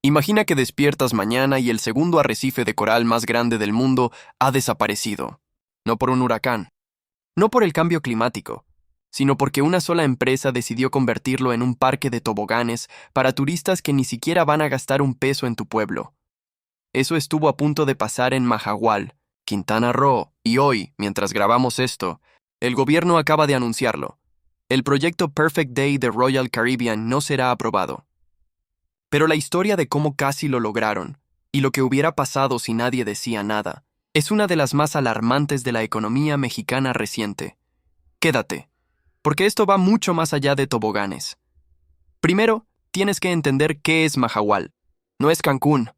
Imagina que despiertas mañana y el segundo arrecife de coral más grande del mundo ha desaparecido. No por un huracán, no por el cambio climático, sino porque una sola empresa decidió convertirlo en un parque de toboganes para turistas que ni siquiera van a gastar un peso en tu pueblo. Eso estuvo a punto de pasar en Mahahual, Quintana Roo, y hoy, mientras grabamos esto, el gobierno acaba de anunciarlo. El proyecto Perfect Day de Royal Caribbean no será aprobado. Pero la historia de cómo casi lo lograron, y lo que hubiera pasado si nadie decía nada, es una de las más alarmantes de la economía mexicana reciente. Quédate, porque esto va mucho más allá de toboganes. Primero, tienes que entender qué es Mahahual. No es Cancún,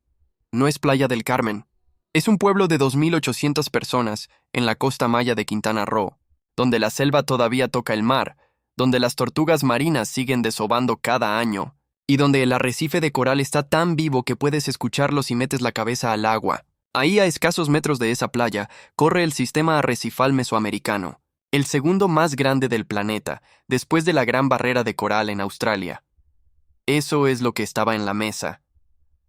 no es Playa del Carmen. Es un pueblo de 2.800 personas en la costa maya de Quintana Roo, donde la selva todavía toca el mar, donde las tortugas marinas siguen desovando cada año, y donde el arrecife de coral está tan vivo que puedes escucharlo si metes la cabeza al agua. Ahí, a escasos metros de esa playa, corre el sistema arrecifal mesoamericano, el segundo más grande del planeta, después de la Gran Barrera de Coral en Australia. Eso es lo que estaba en la mesa.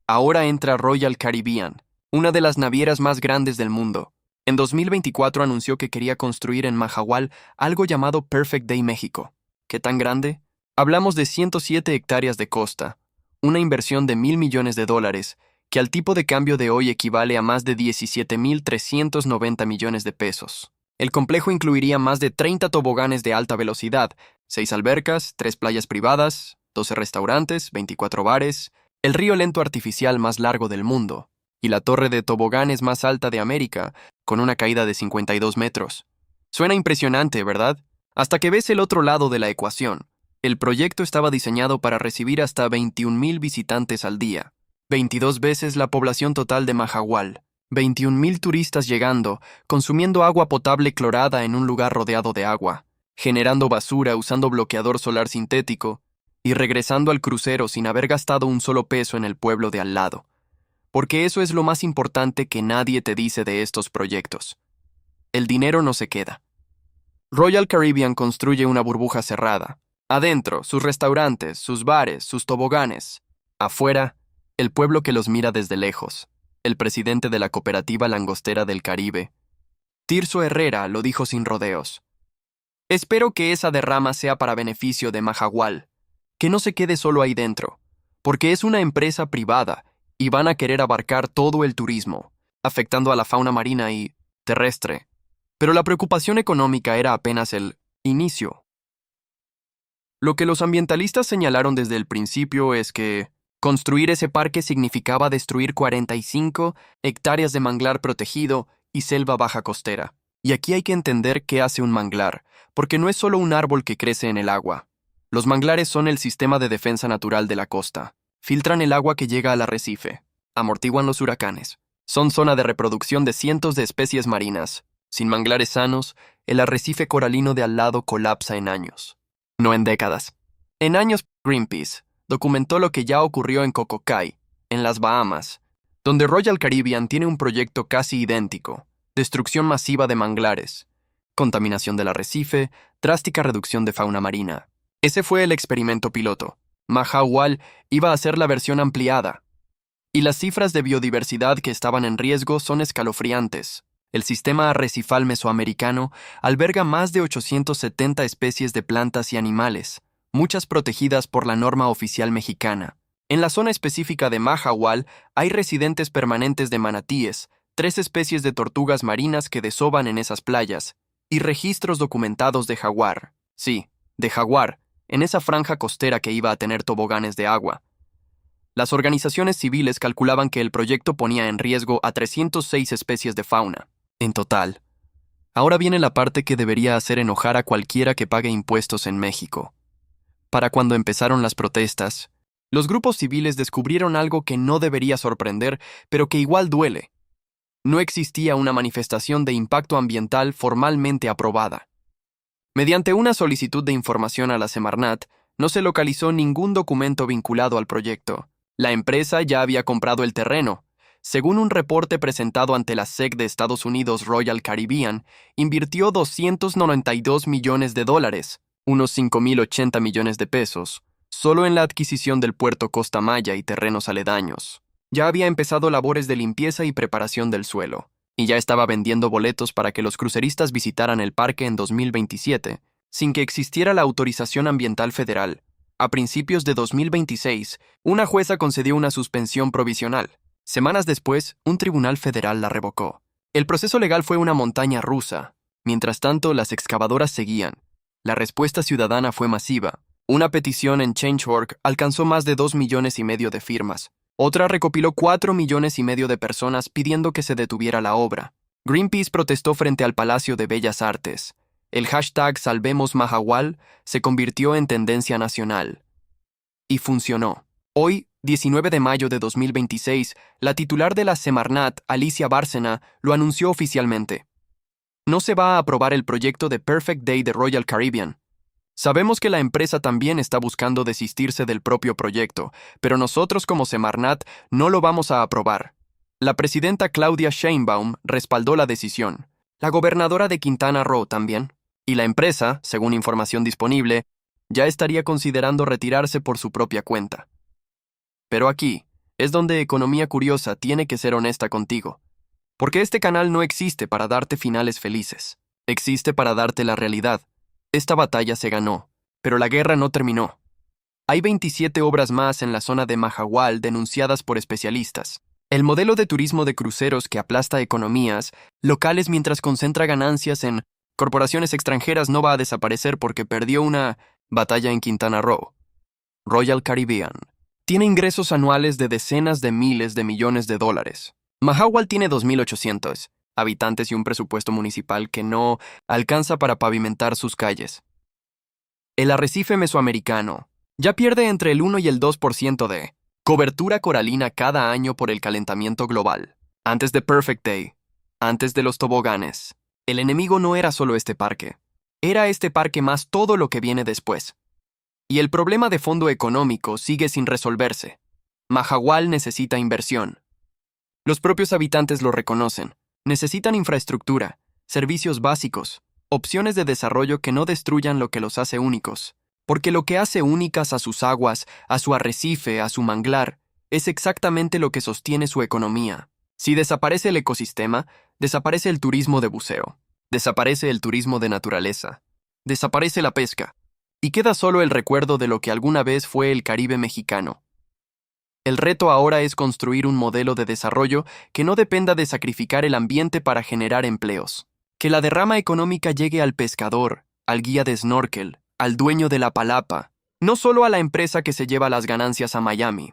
Ahora entra Royal Caribbean, una de las navieras más grandes del mundo. En 2024 anunció que quería construir en Mahahual algo llamado Perfect Day México. ¿Qué tan grande? Hablamos de 107 hectáreas de costa, una inversión de $1.000 millones, que al tipo de cambio de hoy equivale a más de 17.390 millones de pesos. El complejo incluiría más de 30 toboganes de alta velocidad, 6 albercas, 3 playas privadas, 12 restaurantes, 24 bares, el río lento artificial más largo del mundo, y la torre de toboganes más alta de América, con una caída de 52 metros. Suena impresionante, ¿verdad? Hasta que ves el otro lado de la ecuación. El proyecto estaba diseñado para recibir hasta 21.000 visitantes al día, 22 veces la población total de Mahahual, 21.000 turistas llegando, consumiendo agua potable clorada en un lugar rodeado de agua, generando basura usando bloqueador solar sintético, y regresando al crucero sin haber gastado un solo peso en el pueblo de al lado. Porque eso es lo más importante que nadie te dice de estos proyectos. El dinero no se queda. Royal Caribbean construye una burbuja cerrada. Adentro, sus restaurantes, sus bares, sus toboganes. Afuera, el pueblo que los mira desde lejos. El presidente de la Cooperativa Langostera del Caribe, Tirso Herrera, lo dijo sin rodeos. Espero que esa derrama sea para beneficio de Mahahual, que no se quede solo ahí dentro, porque es una empresa privada y van a querer abarcar todo el turismo, afectando a la fauna marina y terrestre. Pero la preocupación económica era apenas el inicio. Lo que los ambientalistas señalaron desde el principio es que construir ese parque significaba destruir 45 hectáreas de manglar protegido y selva baja costera. Y aquí hay que entender qué hace un manglar, porque no es solo un árbol que crece en el agua. Los manglares son el sistema de defensa natural de la costa. Filtran el agua que llega al arrecife, amortiguan los huracanes. Son zona de reproducción de cientos de especies marinas. Sin manglares sanos, el arrecife coralino de al lado colapsa en años. No en décadas. En años, Greenpeace documentó lo que ya ocurrió en Cocos Keeling, en las Bahamas, donde Royal Caribbean tiene un proyecto casi idéntico: destrucción masiva de manglares, contaminación del arrecife, drástica reducción de fauna marina. Ese fue el experimento piloto. Mahahual iba a ser la versión ampliada. Y las cifras de biodiversidad que estaban en riesgo son escalofriantes. El sistema arrecifal mesoamericano alberga más de 870 especies de plantas y animales, muchas protegidas por la norma oficial mexicana. En la zona específica de Mahahual hay residentes permanentes de manatíes, 3 especies de tortugas marinas que desovan en esas playas, y registros documentados de jaguar. Sí, de jaguar, en esa franja costera que iba a tener toboganes de agua. Las organizaciones civiles calculaban que el proyecto ponía en riesgo a 306 especies de fauna, en total. Ahora viene la parte que debería hacer enojar a cualquiera que pague impuestos en México. Para cuando empezaron las protestas, los grupos civiles descubrieron algo que no debería sorprender, pero que igual duele. No existía una manifestación de impacto ambiental formalmente aprobada. Mediante una solicitud de información a la Semarnat, no se localizó ningún documento vinculado al proyecto. La empresa ya había comprado el terreno. Según un reporte presentado ante la SEC de Estados Unidos, Royal Caribbean invirtió $292 millones, unos 5.080 millones de pesos, solo en la adquisición del puerto Costa Maya y terrenos aledaños. Ya había empezado labores de limpieza y preparación del suelo, y ya estaba vendiendo boletos para que los cruceristas visitaran el parque en 2027, sin que existiera la autorización ambiental federal. A principios de 2026, una jueza concedió una suspensión provisional. Semanas después, un tribunal federal la revocó. El proceso legal fue una montaña rusa. Mientras tanto, las excavadoras seguían. La respuesta ciudadana fue masiva. Una petición en Change.org alcanzó más de 2,5 millones de firmas. Otra recopiló 4,5 millones de personas pidiendo que se detuviera la obra. Greenpeace protestó frente al Palacio de Bellas Artes. El hashtag Salvemos Mahahual se convirtió en tendencia nacional. Y funcionó. Hoy, 19 de mayo de 2026, la titular de la Semarnat, Alicia Bárcena, lo anunció oficialmente. No se va a aprobar el proyecto de Perfect Day de Royal Caribbean. Sabemos que la empresa también está buscando desistirse del propio proyecto, pero nosotros como Semarnat no lo vamos a aprobar. La presidenta Claudia Sheinbaum respaldó la decisión. La gobernadora de Quintana Roo también. Y la empresa, según información disponible, ya estaría considerando retirarse por su propia cuenta. Pero aquí es donde Economía Curiosa tiene que ser honesta contigo. Porque este canal no existe para darte finales felices. Existe para darte la realidad. Esta batalla se ganó, pero la guerra no terminó. Hay 27 obras más en la zona de Mahahual denunciadas por especialistas. El modelo de turismo de cruceros que aplasta economías locales mientras concentra ganancias en corporaciones extranjeras no va a desaparecer porque perdió una batalla en Quintana Roo. Royal Caribbean tiene ingresos anuales de decenas de miles de millones de dólares. Mahahual tiene 2,800 habitantes y un presupuesto municipal que no alcanza para pavimentar sus calles. El arrecife mesoamericano ya pierde entre el 1 y el 2% de cobertura coralina cada año por el calentamiento global. Antes de Perfect Day, antes de los toboganes, el enemigo no era solo este parque. Era este parque más todo lo que viene después. Y el problema de fondo económico sigue sin resolverse. Mahahual necesita inversión. Los propios habitantes lo reconocen. Necesitan infraestructura, servicios básicos, opciones de desarrollo que no destruyan lo que los hace únicos. Porque lo que hace únicas a sus aguas, a su arrecife, a su manglar, es exactamente lo que sostiene su economía. Si desaparece el ecosistema, desaparece el turismo de buceo, desaparece el turismo de naturaleza, desaparece la pesca, y queda solo el recuerdo de lo que alguna vez fue el Caribe mexicano. El reto ahora es construir un modelo de desarrollo que no dependa de sacrificar el ambiente para generar empleos. Que la derrama económica llegue al pescador, al guía de snorkel, al dueño de la palapa, no solo a la empresa que se lleva las ganancias a Miami.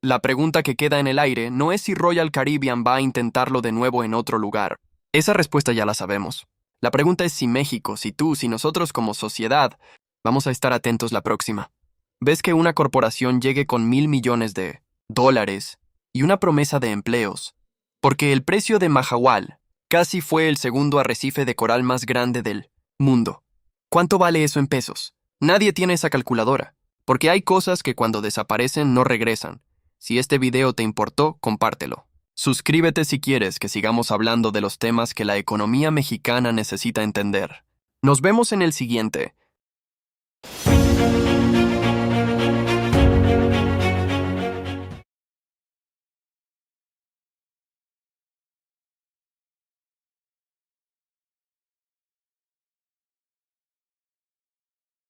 La pregunta que queda en el aire no es si Royal Caribbean va a intentarlo de nuevo en otro lugar. Esa respuesta ya la sabemos. La pregunta es si México, si tú, si nosotros como sociedad, vamos a estar atentos la próxima. ¿Ves que una corporación llegue con $1,000 millones y una promesa de empleos? Porque el precio de Mahahual casi fue el segundo arrecife de coral más grande del mundo. ¿Cuánto vale eso en pesos? Nadie tiene esa calculadora, porque hay cosas que cuando desaparecen no regresan. Si este video te importó, compártelo. Suscríbete si quieres que sigamos hablando de los temas que la economía mexicana necesita entender. Nos vemos en el siguiente.